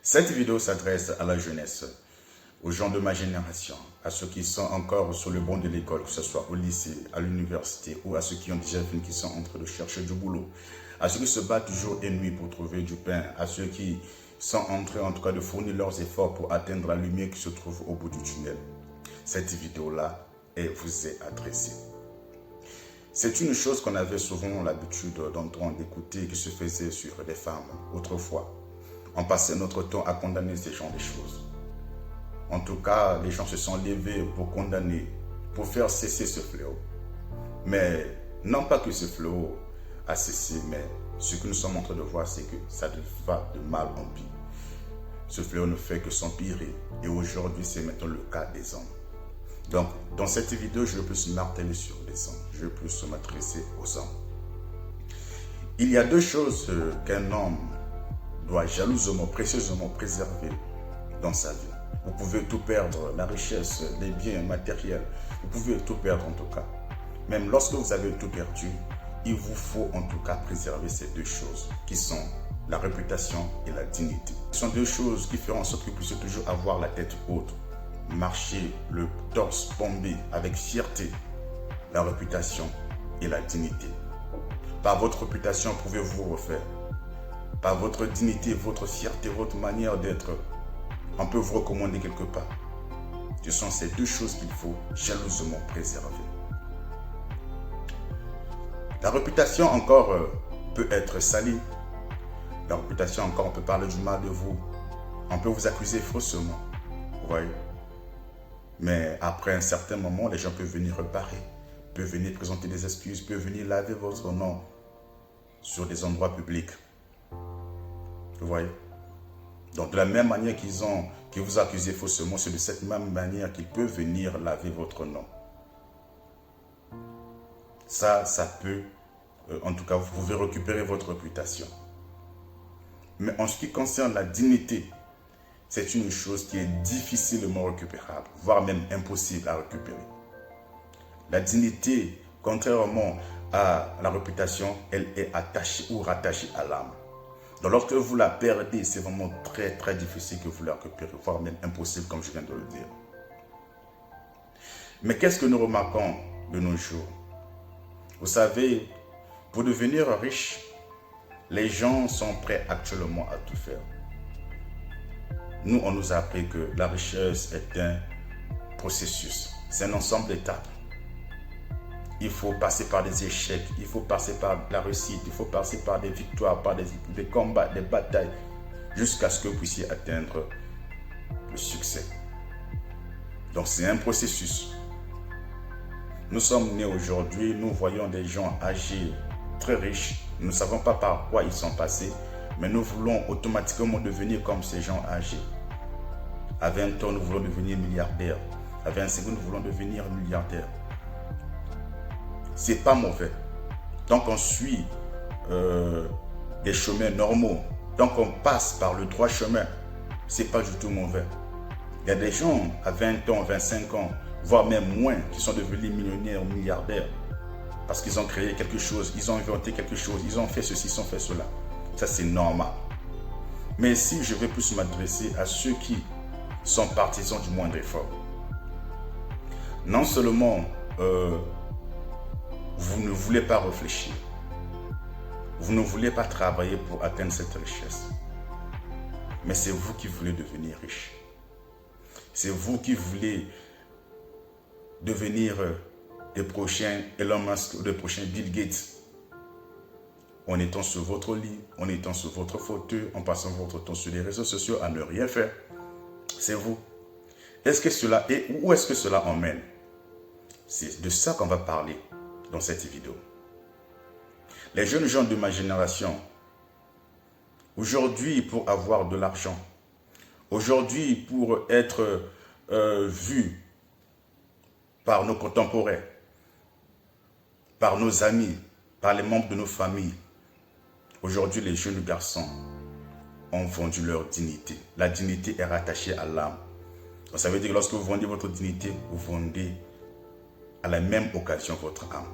Cette vidéo s'adresse à la jeunesse, aux gens de ma génération, à ceux qui sont encore sur le banc de l'école, que ce soit au lycée, à l'université, ou à ceux qui ont déjà fini, qui sont en train de chercher du boulot, à ceux qui se battent jour et nuit pour trouver du pain, à ceux qui sont en train en tout cas de fournir leurs efforts pour atteindre la lumière qui se trouve au bout du tunnel. Cette vidéo-là, elle vous est adressée. C'est une chose qu'on avait souvent l'habitude d'entendre, d'écouter, qui se faisait sur les femmes autrefois. On passait notre temps à condamner ces genres de choses. En tout cas, les gens se sont levés pour condamner, pour faire cesser ce fléau. Mais non pas que ce fléau a cessé, mais ce que nous sommes en train de voir, c'est que ça va de mal en pire. Ce fléau ne fait que s'empirer. Et aujourd'hui, c'est maintenant le cas des hommes. Donc, dans cette vidéo, je veux plus marteler sur les hommes. Je veux plus m'adresser aux hommes. Il y a deux choses qu'un homme doit jalousement, précieusement préserver dans sa vie. Vous pouvez tout perdre, la richesse, les biens matériels. Vous pouvez tout perdre en tout cas. Même lorsque vous avez tout perdu, il vous faut en tout cas préserver ces deux choses qui sont la réputation et la dignité. Ce sont deux choses qui feront en sorte que vous puissiez toujours avoir la tête haute, marcher le torse bombé avec fierté, la réputation et la dignité. Par votre réputation, pouvez-vous vous refaire. Par votre dignité, votre fierté, votre manière d'être, on peut vous recommander quelque part. Ce sont ces deux choses qu'il faut jalousement préserver. La réputation encore peut être salie. La réputation encore, on peut parler du mal de vous. On peut vous accuser faussement. Vous voyez? Mais après un certain moment, les gens peuvent venir réparer, peuvent venir présenter des excuses, peuvent venir laver votre nom sur des endroits publics. Vous voyez? Donc de la même manière qu'ils vous accusez faussement, c'est de cette même manière qu'ils peuvent venir laver votre nom. Ça peut, en tout cas, vous pouvez récupérer votre réputation. Mais en ce qui concerne la dignité, c'est une chose qui est difficilement récupérable, voire même impossible à récupérer. La dignité, contrairement à la réputation, elle est attachée ou rattachée à l'âme. Donc lorsque vous la perdez, c'est vraiment très très difficile que vous la récupérez, voire même impossible comme je viens de le dire. Mais qu'est-ce que nous remarquons de nos jours? Vous savez, pour devenir riche, les gens sont prêts actuellement à tout faire. Nous, on nous a appris que la richesse est un processus, c'est un ensemble d'étapes. Il faut passer par des échecs, il faut passer par la réussite, il faut passer par des victoires, par des combats, des batailles, jusqu'à ce que vous puissiez atteindre le succès. Donc c'est un processus. Nous sommes nés aujourd'hui, nous voyons des gens âgés, très riches, nous ne savons pas par quoi ils sont passés, mais nous voulons automatiquement devenir comme ces gens âgés. À 20 ans, nous voulons devenir milliardaires. À 25 ans, nous voulons devenir milliardaires. C'est pas mauvais. Tant qu'on suit des chemins normaux, tant qu'on passe par le droit chemin, c'est pas du tout mauvais. Il y a des gens à 20 ans, 25 ans, voire même moins, qui sont devenus millionnaires ou milliardaires parce qu'ils ont créé quelque chose, ils ont inventé quelque chose, ils ont fait ceci, ils ont fait cela. Ça, c'est normal. Mais si je vais plus m'adresser à ceux qui sont partisans du moindre effort, non seulement vous ne voulez pas réfléchir, vous ne voulez pas travailler pour atteindre cette richesse, mais c'est vous qui voulez devenir riche. C'est vous qui voulez devenir des prochains Elon Musk ou des prochains Bill Gates. En étant sur votre lit, en étant sur votre fauteuil, en passant votre temps sur les réseaux sociaux à ne rien faire. C'est vous. Est-ce que cela est, où est-ce que cela emmène? C'est de ça qu'on va parler dans cette vidéo. Les jeunes gens de ma génération, aujourd'hui pour avoir de l'argent, aujourd'hui pour être vus par nos contemporains, par nos amis, par les membres de nos familles, aujourd'hui les jeunes garçons ont vendu leur dignité. La dignité est rattachée à l'âme. Ça veut dire que lorsque vous vendez votre dignité, vous vendez à la même occasion votre âme.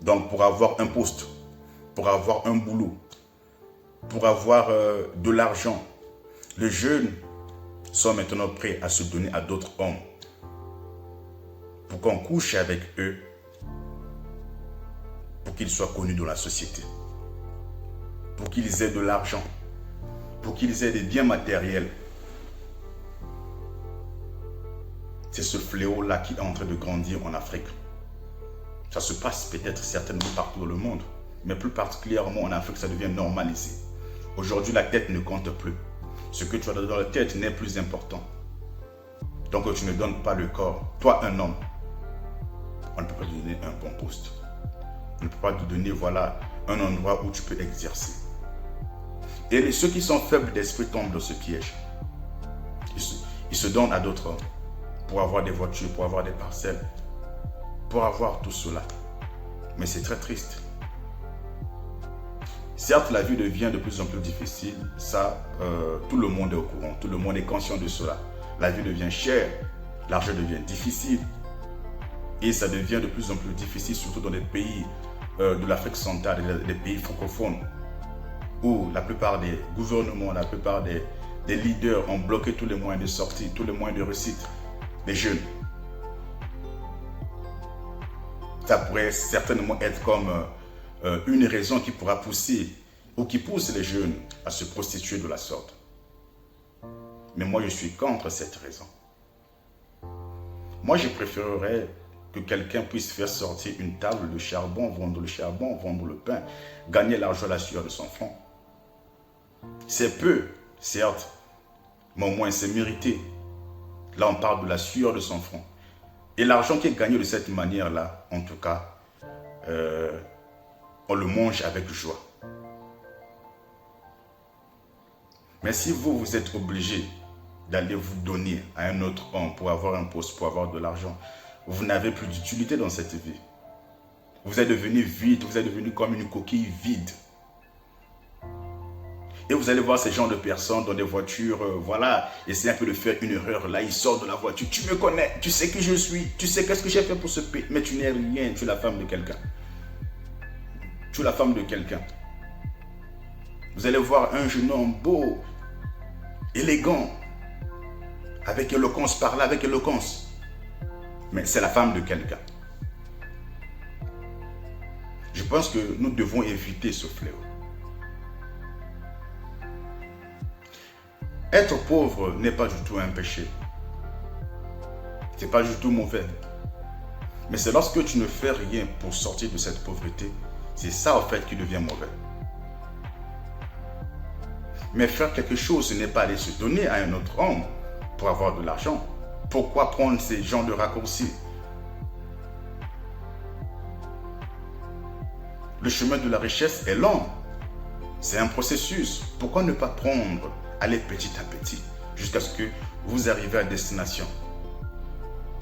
Donc pour avoir un poste, pour avoir un boulot, pour avoir de l'argent. Les jeunes sont maintenant prêts à se donner à d'autres hommes pour qu'on couche avec eux, pour qu'ils soient connus dans la société, pour qu'ils aient de l'argent, pour qu'ils aient des biens matériels. C'est ce fléau-là qui est en train de grandir en Afrique. Ça se passe peut-être certainement partout dans le monde, mais plus particulièrement en Afrique, ça devient normalisé. Aujourd'hui, la tête ne compte plus. Ce que tu as dans la tête n'est plus important. Donc, tu ne donnes pas le corps. Toi, un homme, on ne peut pas te donner un bon poste. On ne peut pas te donner, voilà, un endroit où tu peux exercer. Et ceux qui sont faibles d'esprit tombent dans ce piège. Ils se donnent à d'autres hommes pour avoir des voitures, pour avoir des parcelles, pour avoir tout cela. Mais c'est très triste. Certes, la vie devient de plus en plus difficile. Ça, tout le monde est au courant. Tout le monde est conscient de cela. La vie devient chère. L'argent devient difficile. Et ça devient de plus en plus difficile, surtout dans les pays de l'Afrique centrale, des pays francophones, où la plupart des gouvernements, la plupart des leaders ont bloqué tous les moyens de sortie, tous les moyens de réussite des jeunes. Ça pourrait certainement être comme une raison qui pourra pousser ou qui pousse les jeunes à se prostituer de la sorte. Mais moi, je suis contre cette raison. Moi, je préférerais que quelqu'un puisse faire sortir une table de charbon, vendre le pain, gagner l'argent à la sueur de son front. C'est peu, certes, mais au moins c'est mérité. Là, on parle de la sueur de son front. Et l'argent qui est gagné de cette manière-là, en tout cas, on le mange avec joie. Mais si vous êtes obligé d'aller vous donner à un autre homme pour avoir un poste, pour avoir de l'argent, vous n'avez plus d'utilité dans cette vie. Vous êtes devenu vide, vous êtes devenu comme une coquille vide. Et vous allez voir ces genres de personnes dans des voitures, voilà, essayer un peu de faire une erreur. Là, ils sortent de la voiture. Tu me connais, tu sais qui je suis, tu sais qu'est-ce que j'ai fait pour ce pays. Mais tu n'es rien, tu es la femme de quelqu'un. Tu es la femme de quelqu'un. Vous allez voir un jeune homme beau, élégant, avec éloquence, parler avec éloquence. Mais c'est la femme de quelqu'un. Je pense que nous devons éviter ce fléau. Être pauvre n'est pas du tout un péché. Ce n'est pas du tout mauvais. Mais c'est lorsque tu ne fais rien pour sortir de cette pauvreté, c'est ça en fait qui devient mauvais. Mais faire quelque chose, ce n'est pas aller se donner à un autre homme pour avoir de l'argent. Pourquoi prendre ces genres de raccourcis? Le chemin de la richesse est long. C'est un processus. Pourquoi ne pas prendre, aller petit à petit, jusqu'à ce que vous arrivez à destination?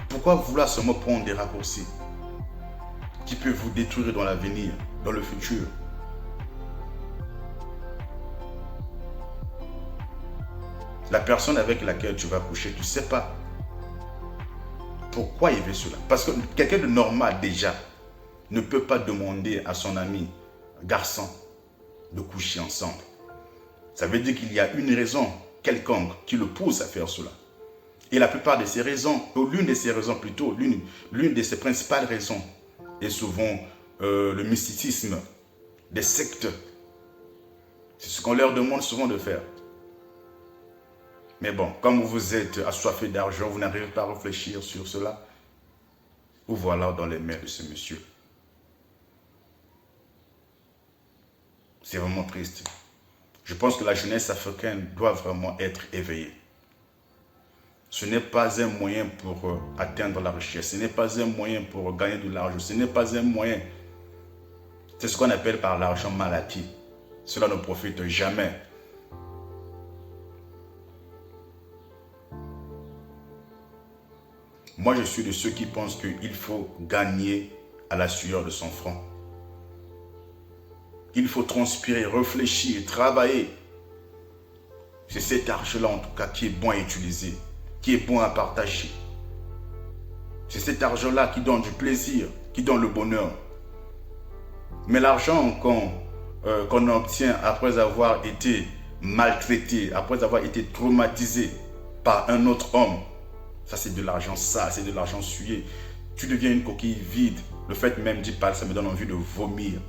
Pourquoi vouloir seulement prendre des raccourcis qui peuvent vous détruire dans l'avenir, dans le futur? La personne avec laquelle tu vas coucher, tu ne sais pas pourquoi il veut cela. Parce que quelqu'un de normal déjà ne peut pas demander à son ami garçon de coucher ensemble. Ça veut dire qu'il y a une raison quelconque qui le pousse à faire cela. Et la plupart de ces raisons, ou l'une de ces raisons plutôt, l'une de ces principales raisons est souvent le mysticisme des sectes. C'est ce qu'on leur demande souvent de faire. Mais bon, comme vous êtes assoiffé d'argent, vous n'arrivez pas à réfléchir sur cela. Vous voilà dans les mains de ce monsieur. C'est vraiment triste. Je pense que la jeunesse africaine doit vraiment être éveillée. Ce n'est pas un moyen pour atteindre la richesse. Ce n'est pas un moyen pour gagner de l'argent. Ce n'est pas un moyen. C'est ce qu'on appelle par l'argent mal acquis. Cela ne profite jamais. Moi, je suis de ceux qui pensent qu'il faut gagner à la sueur de son front. Il faut transpirer, réfléchir, travailler. C'est cet argent-là, en tout cas, qui est bon à utiliser, qui est bon à partager. C'est cet argent-là qui donne du plaisir, qui donne le bonheur. Mais l'argent qu'on qu'on obtient après avoir été maltraité, après avoir été traumatisé par un autre homme, ça c'est de l'argent sale, c'est de l'argent souillé. Tu deviens une coquille vide. Le fait même d'y parler, ça me donne envie de vomir.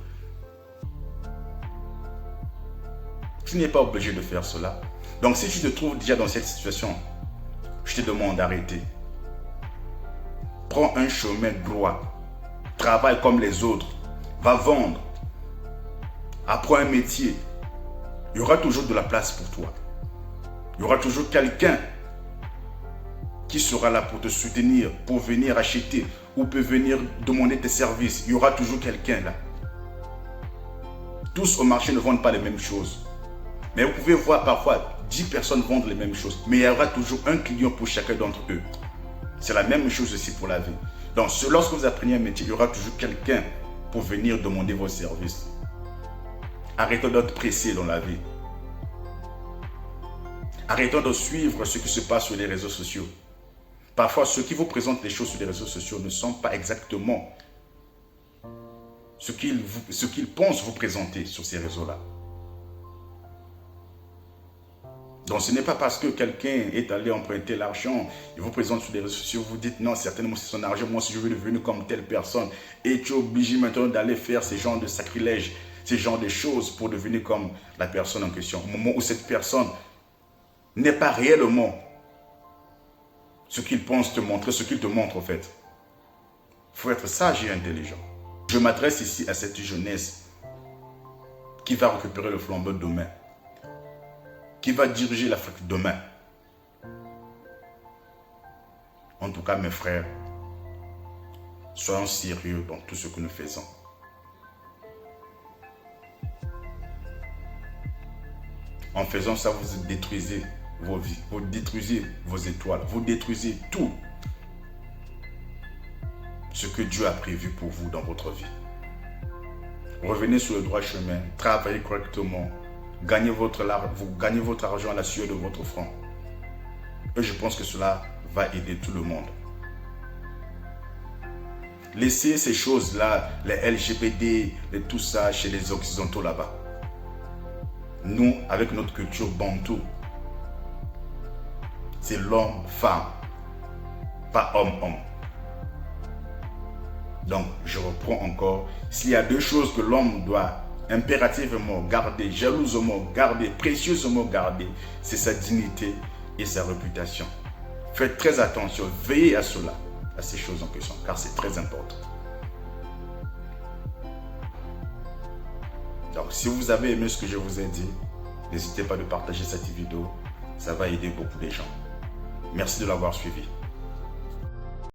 Tu n'es pas obligé de faire cela. Donc si tu te trouves déjà dans cette situation, je te demande d'arrêter. Prends un chemin droit. Travaille comme les autres. Va vendre. Apprends un métier. Il y aura toujours de la place pour toi. Il y aura toujours quelqu'un qui sera là pour te soutenir, pour venir acheter ou peut venir demander tes services. Il y aura toujours quelqu'un là. Tous au marché ne vendent pas les mêmes choses. Mais vous pouvez voir parfois 10 personnes vendent les mêmes choses. Mais il y aura toujours un client pour chacun d'entre eux. C'est la même chose aussi pour la vie. Donc lorsque vous apprenez un métier, il y aura toujours quelqu'un pour venir demander vos services. Arrêtons d'être pressés dans la vie. Arrêtons de suivre ce qui se passe sur les réseaux sociaux. Parfois, ceux qui vous présentent les choses sur les réseaux sociaux ne sont pas exactement ce qu'ils pensent vous présenter sur ces réseaux-là. Donc, ce n'est pas parce que quelqu'un est allé emprunter l'argent et vous présente sur les réseaux sociaux, vous dites non, certainement c'est son argent, moi si je veux devenir comme telle personne, et tu es obligé maintenant d'aller faire ces genres de sacrilèges, ces genres de choses pour devenir comme la personne en question. Au moment où cette personne n'est pas réellement ce qu'il pense te montrer, ce qu'il te montre en fait. Il faut être sage et intelligent. Je m'adresse ici à cette jeunesse qui va récupérer le flambeau demain, qui va diriger l'Afrique demain. En tout cas, mes frères, soyons sérieux dans tout ce que nous faisons. En faisant ça, vous détruisez vos vies, vous détruisez vos étoiles, vous détruisez tout ce que Dieu a prévu pour vous dans votre vie. Revenez sur le droit chemin, travaillez correctement, vous gagnez votre argent à la sueur de votre front. Et je pense que cela va aider tout le monde. Laissez ces choses-là, les LGBT, et tout ça chez les Occidentaux là-bas. Nous, avec notre culture bantou, c'est l'homme-femme, pas homme-homme. Donc, je reprends encore. S'il y a deux choses que l'homme doit impérativement garder, jalousement garder, précieusement garder, c'est sa dignité et sa réputation. Faites très attention, veillez à cela, à ces choses en question, car c'est très important. Donc, si vous avez aimé ce que je vous ai dit, n'hésitez pas de partager cette vidéo, ça va aider beaucoup de gens. Merci de l'avoir suivi.